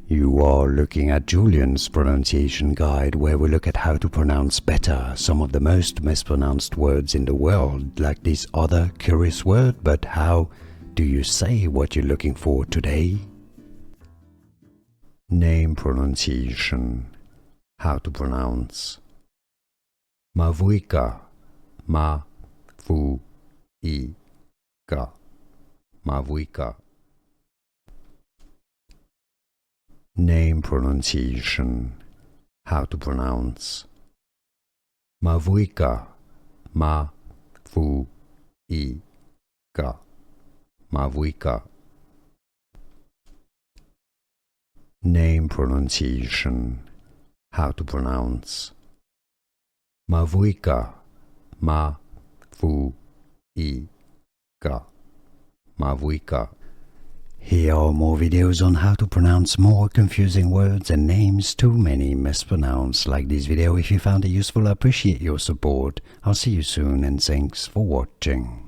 You are looking at Julian's pronunciation guide, where we look at how to pronounce better some of the most mispronounced words in the world, like this other curious word. But how do you say what you're looking for today? Name pronunciation. How to pronounce Mavuika, Ma-vu-i-ka, Mavuika. Name pronunciation. How to pronounce Mavuika, Ma-vu-i-ka, Mavuika. Name pronunciation. How to pronounce Mavuika, Ma-vu-i-ka, Mavuika. Here are more videos on how to pronounce more confusing words and names too many mispronounced. Like this video if you found it useful. I appreciate your support. I'll see you soon and thanks for watching.